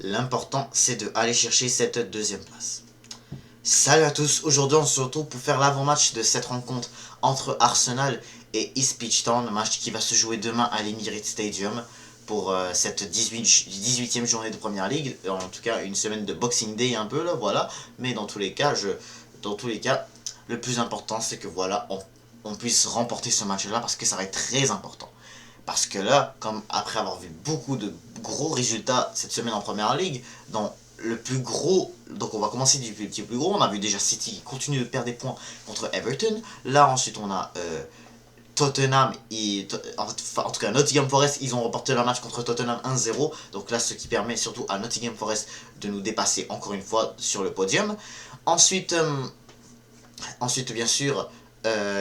L'important, c'est de aller chercher cette deuxième place. Salut à tous, aujourd'hui on se retrouve pour faire l'avant-match de cette rencontre entre Arsenal et Ipswich Town, match qui va se jouer demain à l'Emirates Stadium pour cette 18e journée de Première Ligue, en tout cas une semaine de Boxing Day un peu là, voilà, mais dans tous les cas, le plus important c'est que voilà, on puisse remporter ce match-là parce que ça va être très important. Parce que là, comme après avoir vu beaucoup de gros résultats cette semaine en Première Ligue, dans le plus gros, donc on va commencer du petit plus gros, on a vu déjà City qui continue de perdre des points contre Everton. Là ensuite on a Tottenham et en tout cas Nottingham Forest, ils ont remporté leur match contre Tottenham 1-0. Donc là ce qui permet surtout à Nottingham Forest de nous dépasser encore une fois sur le podium. Ensuite bien sûr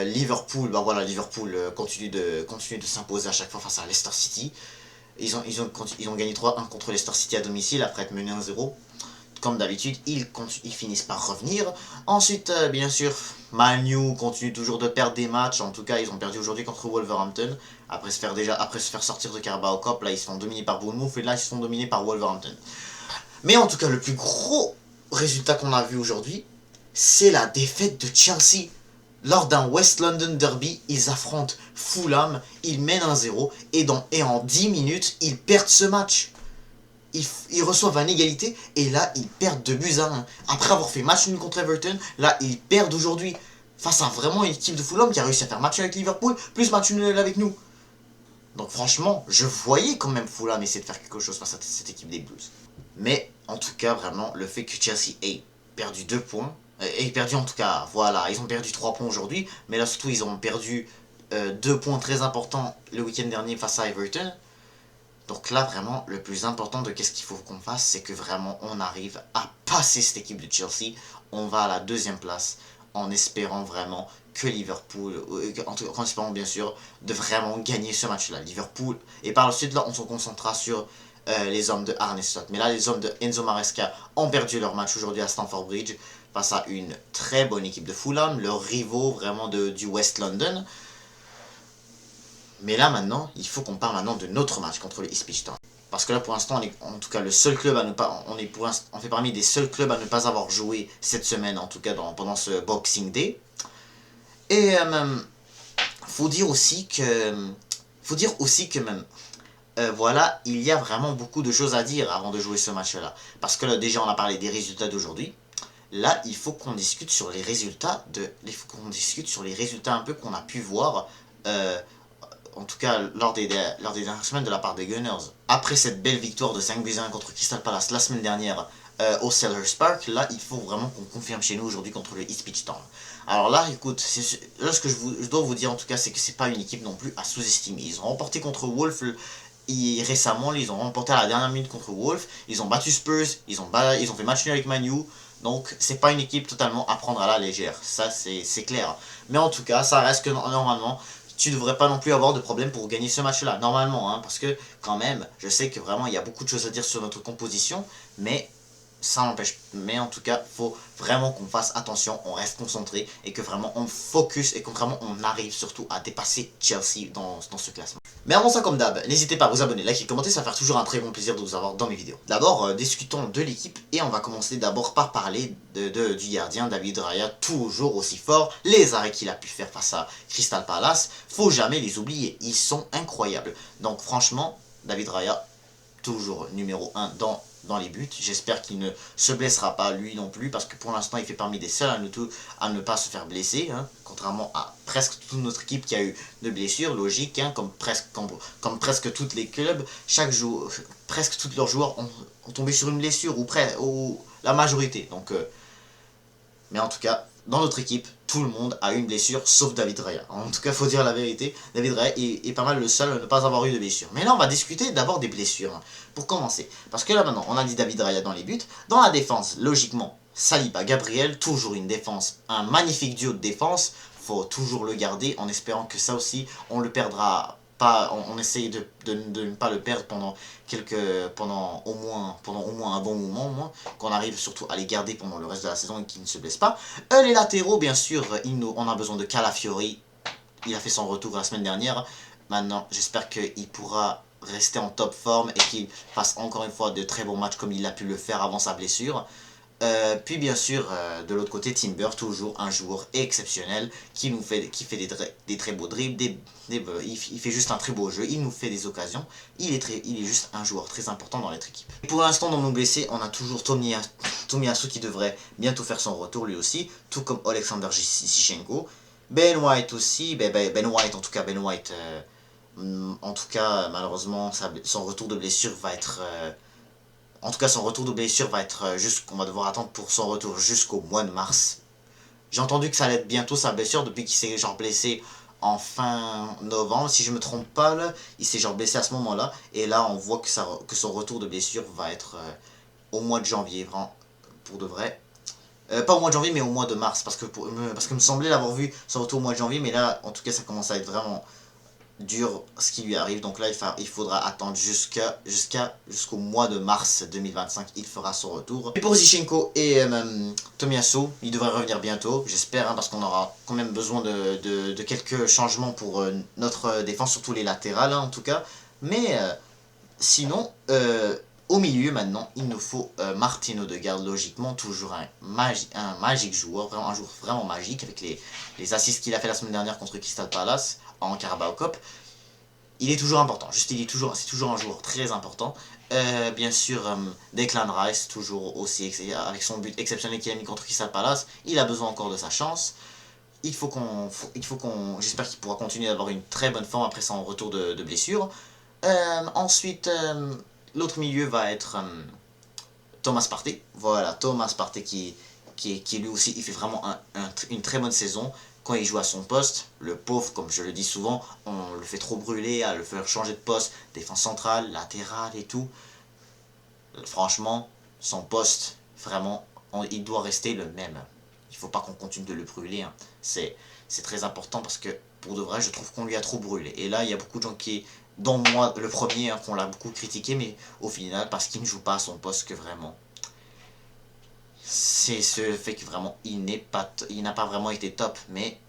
Liverpool, bah voilà, Liverpool continue de s'imposer à chaque fois face à Leicester City. Ils ont gagné 3-1 contre Leicester City à domicile après être menés 1-0. Comme d'habitude, ils finissent par revenir. Ensuite, bien sûr, Man U continue toujours de perdre des matchs. En tout cas, ils ont perdu aujourd'hui contre Wolverhampton. Après se faire sortir de Carabao Cup, là ils se font dominés par Bournemouth et là ils se font dominés par Wolverhampton. Mais en tout cas, le plus gros résultat qu'on a vu aujourd'hui, c'est la défaite de Chelsea. Lors d'un West London Derby, ils affrontent Fulham, ils mènent 1-0 et en 10 minutes, ils perdent ce match. Ils reçoivent une égalité et là, ils perdent 2-1. Après avoir fait match nul contre Everton, là, ils perdent aujourd'hui face à vraiment une équipe de Fulham qui a réussi à faire match avec Liverpool, plus match nul avec nous. Donc franchement, je voyais quand même Fulham essayer de faire quelque chose face à cette équipe des Blues. Mais en tout cas, vraiment, le fait que Chelsea ait perdu 2 points, ait perdu en tout cas, voilà, ils ont perdu 3 points aujourd'hui, mais là surtout ils ont perdu 2 points très importants le week-end dernier face à Everton. Donc là vraiment, le plus important de qu'est-ce qu'il faut qu'on fasse, c'est que vraiment on arrive à passer cette équipe de Chelsea. On va à la deuxième place en espérant vraiment que Liverpool, en espérant bien sûr de vraiment gagner ce match-là. Liverpool, et par la suite là on se concentrera sur les hommes de Arne Slot. Mais là, les hommes de Enzo Maresca ont perdu leur match aujourd'hui à Stamford Bridge face à une très bonne équipe de Fulham, leurs rivaux vraiment du West London. Mais là, maintenant, il faut qu'on parle maintenant de notre match contre le Ipswich Town. Parce que là, pour l'instant, on est en tout cas le seul club à ne pas. On fait parmi des seuls clubs à ne pas avoir joué cette semaine, en tout cas pendant ce Boxing Day. Et faut dire aussi que même voilà, il y a vraiment beaucoup de choses à dire avant de jouer ce match-là. Parce que là, déjà, on a parlé des résultats d'aujourd'hui. Là, il faut qu'on discute sur les résultats un peu qu'on a pu voir, en tout cas lors des dernières semaines de la part des Gunners. Après cette belle victoire de 5-1 contre Crystal Palace la semaine dernière au Selhurst Park, là, il faut vraiment qu'on confirme chez nous aujourd'hui contre le Ipswich Town. Alors là, écoute, là, ce que je dois vous dire en tout cas, c'est que c'est pas une équipe non plus à sous-estimer. Ils ont remporté contre Wolves récemment, ils ont remporté à la dernière minute contre Wolves, ils ont battu Spurs, ils ont fait match nul avec Man U, donc c'est pas une équipe totalement à prendre à la légère, ça c'est clair. Mais en tout cas, ça reste que normalement, tu devrais pas non plus avoir de problème pour gagner ce match-là, normalement, hein, parce que quand même, je sais que vraiment il y a beaucoup de choses à dire sur notre composition, mais ça n'empêche. Mais en tout cas, faut vraiment qu'on fasse attention, on reste concentré et que vraiment on focus et que vraiment on arrive surtout à dépasser Chelsea dans ce classement. Mais avant ça, comme d'hab, n'hésitez pas à vous abonner, liker et commenter, ça va faire toujours un très bon plaisir de vous avoir dans mes vidéos. D'abord, discutons de l'équipe et on va commencer d'abord par parler du gardien David Raya, toujours aussi fort. Les arrêts qu'il a pu faire face à Crystal Palace, faut jamais les oublier, ils sont incroyables. Donc franchement, David Raya, toujours numéro 1 dans les buts. J'espère qu'il ne se blessera pas lui non plus, parce que pour l'instant il fait parmi des seuls à ne pas se faire blesser, hein, contrairement à presque toute notre équipe qui a eu de blessures, logique, hein, comme presque tous les clubs, presque tous leurs joueurs ont tombé sur une blessure, ou la majorité. Donc, mais en tout cas, dans notre équipe, tout le monde a eu une blessure, sauf David Raya. En tout cas, faut dire la vérité, David Raya est pas mal le seul à ne pas avoir eu de blessure. Mais là, on va discuter d'abord des blessures, hein, pour commencer. Parce que là, maintenant, on a dit David Raya dans les buts. Dans la défense, logiquement, Saliba, Gabriel, toujours une défense, un magnifique duo de défense. Faut toujours le garder en espérant que ça aussi, on le perdra pas. On essaye de ne pas le perdre pendant au moins un bon moment, au moins, qu'on arrive surtout à les garder pendant le reste de la saison et qu'ils ne se blessent pas. Les latéraux, bien sûr, on a besoin de Calafiori. Il a fait son retour la semaine dernière. Maintenant, j'espère qu'il pourra rester en top forme et qu'il fasse encore une fois de très bons matchs comme il a pu le faire avant sa blessure. Puis bien sûr, de l'autre côté, Timber, toujours un joueur exceptionnel qui fait des très beaux dribbles, il fait juste un très beau jeu, il nous fait des occasions, il est juste un joueur très important dans notre équipe. Pour l'instant, dans nos blessés, on a toujours Tomiyasu qui devrait bientôt faire son retour lui aussi, tout comme Alexander Zichenko. Ben White aussi, en tout cas, malheureusement, son retour de blessure va être... son retour de blessure va être on va devoir attendre pour son retour jusqu'au mois de mars. J'ai entendu que ça allait être bientôt sa blessure depuis qu'il s'est genre blessé en fin novembre. Si je me trompe pas, là, il s'est genre blessé à ce moment-là. Et là, on voit que son retour de blessure va être au mois de janvier, vraiment, pour de vrai. Pas au mois de janvier, mais au mois de mars. Parce que me semblait l'avoir vu son retour au mois de janvier. Mais là, en tout cas, ça commence à être vraiment dur ce qui lui arrive. Donc là, il faudra attendre jusqu'au mois de mars 2025. Il fera son retour. Et pour Zichenko et Tomiyasu, il devrait revenir bientôt. J'espère, hein, parce qu'on aura quand même besoin de quelques changements pour notre défense, surtout les latérales, hein, en tout cas. Mais sinon, au milieu maintenant, il nous faut Martin Odegaard, logiquement, toujours un magique joueur, vraiment un joueur vraiment magique, avec les assists qu'il a fait la semaine dernière contre Crystal Palace en Carabao Cup. Il est toujours important, c'est toujours un joueur très important. Bien sûr, Declan Rice, toujours aussi, avec son but exceptionnel qu'il a mis contre Crystal Palace, il a besoin encore de sa chance. J'espère qu'il pourra continuer d'avoir une très bonne forme après son retour de blessure. Ensuite, l'autre milieu va être Thomas Partey. Voilà, Thomas Partey qui lui aussi, il fait vraiment une très bonne saison. Quand il joue à son poste, le pauvre, comme je le dis souvent, on le fait trop brûler, à le faire changer de poste, défense centrale, latérale et tout. Franchement, son poste, vraiment, il doit rester le même. Il faut pas qu'on continue de le brûler. Hein. C'est très important parce que, pour de vrai, je trouve qu'on lui a trop brûlé. Et là, il y a beaucoup de gens dont moi, le premier, hein, qu'on l'a beaucoup critiqué, mais au final, parce qu'il ne joue pas à son poste que vraiment... C'est ce fait que vraiment, il n'a pas vraiment été top, mais...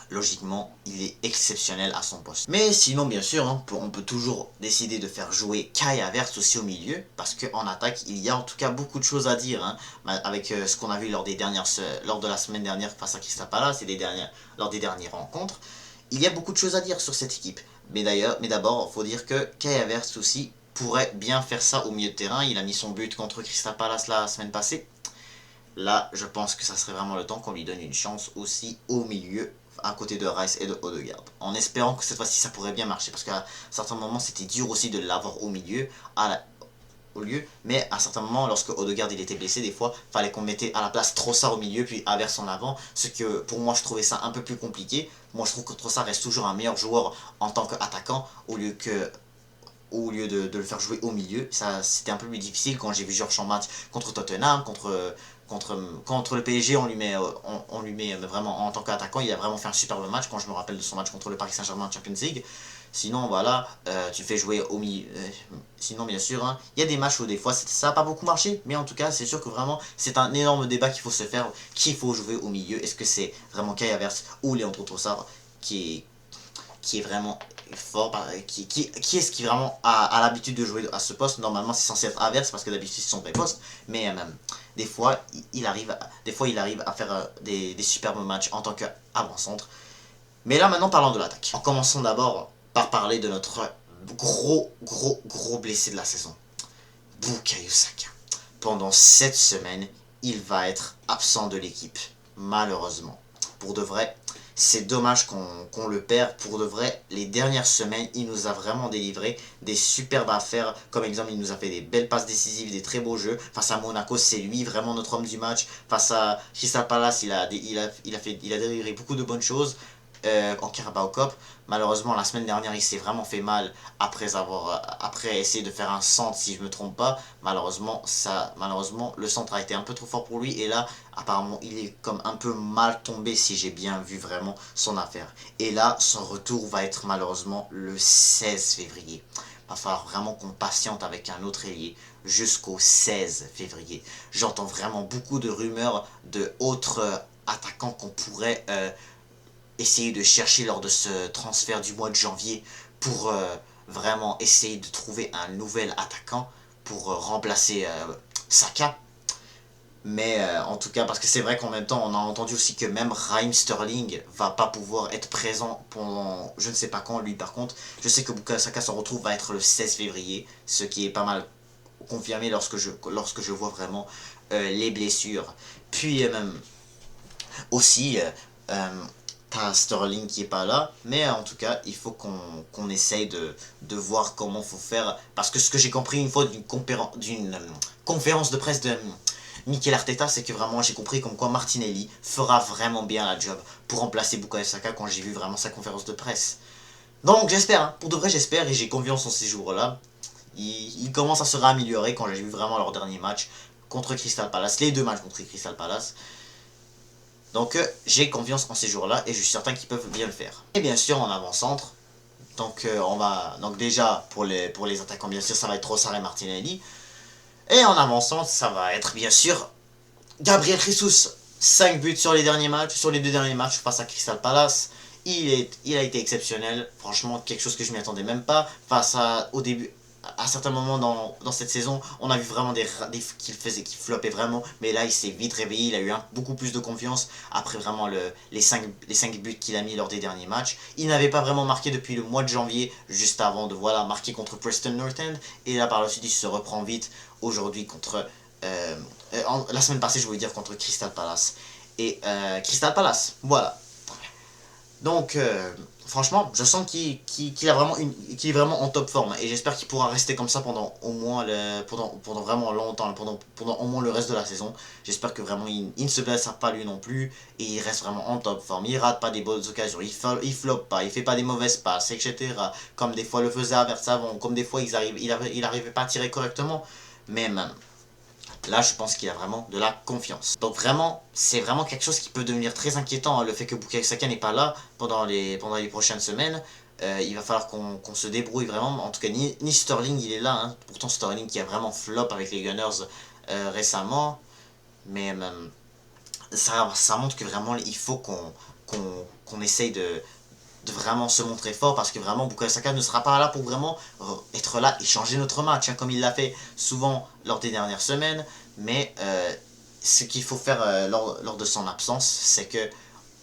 Logiquement, il est exceptionnel à son poste. Mais sinon, bien sûr, hein, on peut toujours décider de faire jouer Kai Havertz aussi au milieu, parce qu'en attaque, il y a en tout cas beaucoup de choses à dire, hein, avec ce qu'on a vu lors de la semaine dernière face à Crystal Palace et lors des dernières rencontres. Il y a beaucoup de choses à dire sur cette équipe. Mais d'abord, il faut dire que Kai Havertz aussi pourrait bien faire ça au milieu de terrain. Il a mis son but contre Crystal Palace la semaine passée. Là, je pense que ça serait vraiment le temps qu'on lui donne une chance aussi au milieu, à côté de Rice et de Odegaard. En espérant que cette fois-ci ça pourrait bien marcher, parce qu'à certains moments c'était dur aussi de l'avoir au milieu, au lieu, mais à certains moments, lorsque Odegaard il était blessé, des fois, fallait qu'on mettait à la place Trossard au milieu, puis Havertz en avant, ce que pour moi je trouvais ça un peu plus compliqué. Moi je trouve que Trossard reste toujours un meilleur joueur en tant qu'attaquant, au lieu de le faire jouer au milieu. Ça, c'était un peu plus difficile quand j'ai vu Georges en match contre Tottenham, contre le PSG, on lui met vraiment en tant qu'attaquant. Il a vraiment fait un superbe match quand je me rappelle de son match contre le Paris Saint-Germain en Champions League. Sinon, voilà, tu fais jouer au milieu. Sinon, bien sûr, hein, il y a des matchs où des fois ça n'a pas beaucoup marché, mais en tout cas, c'est sûr que vraiment, c'est un énorme débat qu'il faut se faire. Qui faut jouer au milieu? Est-ce que c'est vraiment Kai Havertz ou Leandro Trossard qui est vraiment fort, qui est-ce qui vraiment a l'habitude de jouer à ce poste? Normalement c'est censé être Havertz parce que d'habitude c'est son vrai poste, mais des fois il arrive à faire des superbes matchs en tant qu'avant-centre. Mais là maintenant parlons de l'attaque. En commençant d'abord par parler de notre gros blessé de la saison, Bukayo Saka. Pendant 7 semaines, il va être absent de l'équipe, malheureusement. Pour de vrai, c'est dommage qu'on le perd. Pour de vrai, les dernières semaines, il nous a vraiment délivré des superbes affaires. Comme exemple, il nous a fait des belles passes décisives, des très beaux jeux. Face à Monaco, c'est lui vraiment notre homme du match. Face à Crystal Palace, il a délivré beaucoup de bonnes choses. En Carabao Cup. Malheureusement, la semaine dernière, il s'est vraiment fait mal après essayer de faire un centre, si je me trompe pas. Malheureusement, le centre a été un peu trop fort pour lui. Et là, apparemment, il est comme un peu mal tombé, si j'ai bien vu vraiment son affaire. Et là, son retour va être malheureusement le 16 février. Il va falloir vraiment qu'on patiente avec un autre ailier jusqu'au 16 février. J'entends vraiment beaucoup de rumeurs de autres attaquants qu'on pourrait essayer de chercher lors de ce transfert du mois de janvier pour vraiment essayer de trouver un nouvel attaquant pour remplacer Saka. Mais en tout cas, parce que c'est vrai qu'en même temps, on a entendu aussi que même Raheem Sterling va pas pouvoir être présent pendant je ne sais pas quand. Lui, par contre, je sais que Bukayo Saka s'en retrouve va être le 16 février, ce qui est pas mal confirmé lorsque je vois vraiment les blessures. Puis aussi, t'as Sterling qui est pas là, mais en tout cas, il faut qu'on essaye de voir comment faut faire. Parce que ce que j'ai compris une fois d'une conférence de presse de Mikel Arteta, c'est que vraiment j'ai compris comme quoi Martinelli fera vraiment bien la job pour remplacer Bukayo Saka quand j'ai vu vraiment sa conférence de presse. Donc j'espère, hein, pour de vrai j'espère et j'ai confiance en ces jours-là. Il commence à se réaméliorer quand j'ai vu vraiment leur dernier match contre Crystal Palace, les deux matchs contre Crystal Palace. Donc j'ai confiance en ces jours-là et je suis certain qu'ils peuvent bien le faire. Et bien sûr en avant-centre, donc donc déjà pour les attaquants bien sûr ça va être Trossard et Martinelli. Et en avant-centre ça va être bien sûr Gabriel Jesus. 5 buts sur les derniers matchs, sur les deux derniers matchs face à Crystal Palace. Il a été exceptionnel, franchement quelque chose que je m'y attendais même pas. Au début, à certains moments dans cette saison, on a vu vraiment qu'il floppait vraiment, mais là il s'est vite réveillé, il a eu beaucoup plus de confiance après vraiment les 5 buts qu'il a mis lors des derniers matchs. Il n'avait pas vraiment marqué depuis le mois de janvier, juste avant de marquer contre Preston North End, et là par la suite il se reprend vite aujourd'hui contre la semaine passée, je voulais dire contre Crystal Palace. Et Crystal Palace, voilà. Donc, franchement, je sens qu'il est vraiment en top forme. Et j'espère qu'il pourra rester comme ça pendant au moins pendant vraiment longtemps, pendant au moins le reste de la saison. J'espère que vraiment il ne se blessera pas lui non plus. Et il reste vraiment en top forme. Il rate pas des bonnes occasions, il floppe pas, il fait pas des mauvaises passes, etc. Comme des fois le faisait Havertz avant, comme des fois il arrivait pas à tirer correctement. Mais même. Là, je pense qu'il a vraiment de la confiance. Donc vraiment, c'est vraiment quelque chose qui peut devenir très inquiétant, hein, le fait que Bukayo Saka n'est pas là pendant les prochaines semaines. Il va falloir qu'on se débrouille vraiment. En tout cas, ni Sterling, il est là. Hein. Pourtant, Sterling qui a vraiment flop avec les Gunners récemment. Mais ça montre que vraiment, il faut qu'on essaye de vraiment se montrer fort parce que vraiment Bukayo Saka ne sera pas là pour vraiment être là et changer notre match hein, comme il l'a fait souvent lors des dernières semaines, mais ce qu'il faut faire lors de son absence, c'est que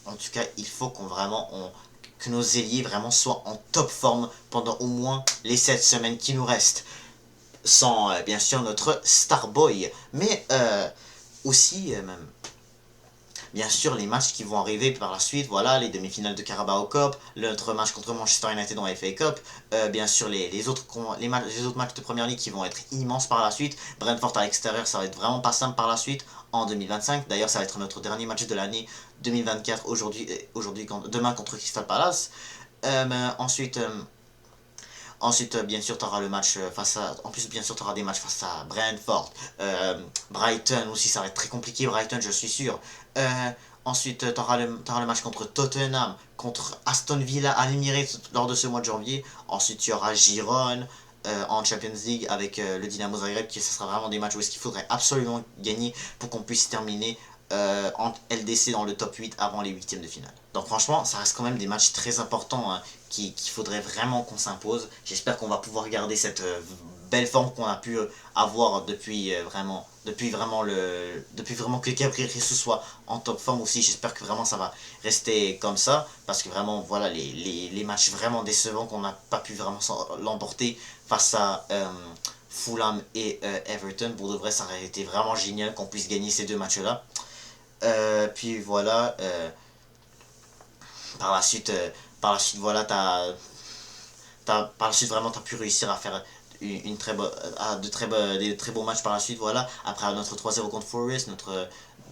en tout cas il faut que nos ailiers vraiment soient en top forme pendant au moins les 7 semaines qui nous restent, sans bien sûr notre Starboy, mais aussi bien sûr, les matchs qui vont arriver par la suite, voilà, les demi-finales de Carabao Cup, notre match contre Manchester United dans la FA Cup, bien sûr les autres matchs de Première Ligue qui vont être immenses par la suite. Brentford à l'extérieur, ça va être vraiment pas simple par la suite en 2025. D'ailleurs, ça va être notre dernier match de l'année 2024 demain contre Crystal Palace. Ensuite, bien sûr, tu auras le match face à. En plus, bien sûr, tu auras des matchs face à Brentford. Brighton aussi, ça va être très compliqué. Brighton, je suis sûr. Ensuite, tu auras le match contre Tottenham, contre Aston Villa à l'Emirates lors de ce mois de janvier. Ensuite, tu auras Girone en Champions League avec le Dynamo Zagreb, qui ce sera vraiment des matchs où est-ce qu'il faudrait absolument gagner pour qu'on puisse terminer en LDC dans le top 8 avant les huitièmes de finale. Donc franchement, ça reste quand même des matchs très importants hein, qu'il faudrait vraiment qu'on s'impose. J'espère qu'on va pouvoir garder cette belle forme qu'on a pu avoir depuis vraiment que Gabriel Jesus soit en top forme aussi. J'espère que vraiment ça va rester comme ça parce que vraiment voilà les matchs vraiment décevants qu'on n'a pas pu vraiment l'emporter face à Fulham et Everton. Pour de vrai, ça aurait été vraiment génial qu'on puisse gagner ces deux matchs-là. Puis voilà, par la suite, voilà, par la suite vraiment t'as pu réussir à faire des très beaux matchs par la suite, voilà. Après notre 3-0 contre Forest, notre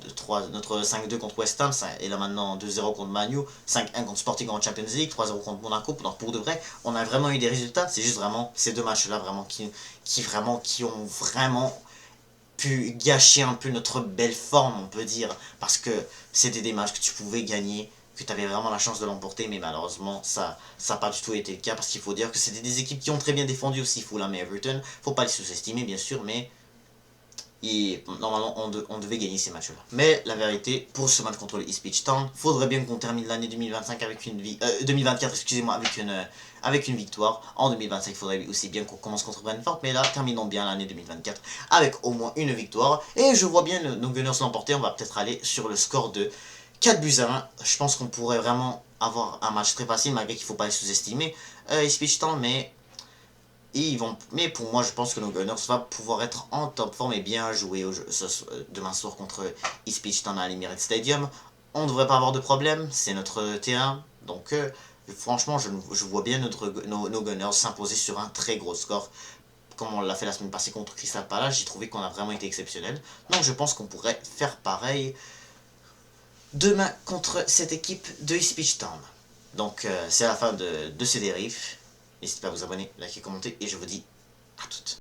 5-2 contre West Ham, et là maintenant 2-0 contre Manu, 5-1 contre Sporting en Champions League, 3-0 contre Monaco. Donc pour de vrai, on a vraiment eu des résultats. C'est juste vraiment ces deux matchs-là vraiment qui ont vraiment pu gâcher un peu notre belle forme, on peut dire, parce que c'était des matchs que tu pouvais gagner, que tu avais vraiment la chance de l'emporter, mais malheureusement, ça n'a pas du tout été le cas, parce qu'il faut dire que c'était des équipes qui ont très bien défendu aussi, Fulham et Everton. Faut pas les sous-estimer, bien sûr, mais Et normalement, on devait gagner ces matchs-là. Mais la vérité, pour ce match contre le Ipswich Town, faudrait bien qu'on termine l'année 2025 avec 2024, excusez-moi, avec une victoire. En 2025, il faudrait aussi bien qu'on commence contre Brentford. Mais là, terminons bien l'année 2024 avec au moins une victoire. Et je vois bien nos Gunners l'emporter. On va peut-être aller sur le score de 4 buts à 1. Je pense qu'on pourrait vraiment avoir un match très facile, malgré qu'il ne faut pas les sous-estimer. Ipswich Town, mais pour moi, je pense que nos Gunners vont pouvoir être en top forme et bien jouer demain soir contre Ipswich Town à l'Emirates Stadium. On ne devrait pas avoir de problème, c'est notre terrain. Donc, franchement, je vois bien nos Gunners s'imposer sur un très gros score. Comme on l'a fait la semaine passée contre Crystal Palace, j'ai trouvé qu'on a vraiment été exceptionnel. Donc, je pense qu'on pourrait faire pareil demain contre cette équipe de Ipswich Town. Donc, c'est la fin de ces dérives. N'hésitez pas à vous abonner, liker, commenter, et je vous dis à toutes.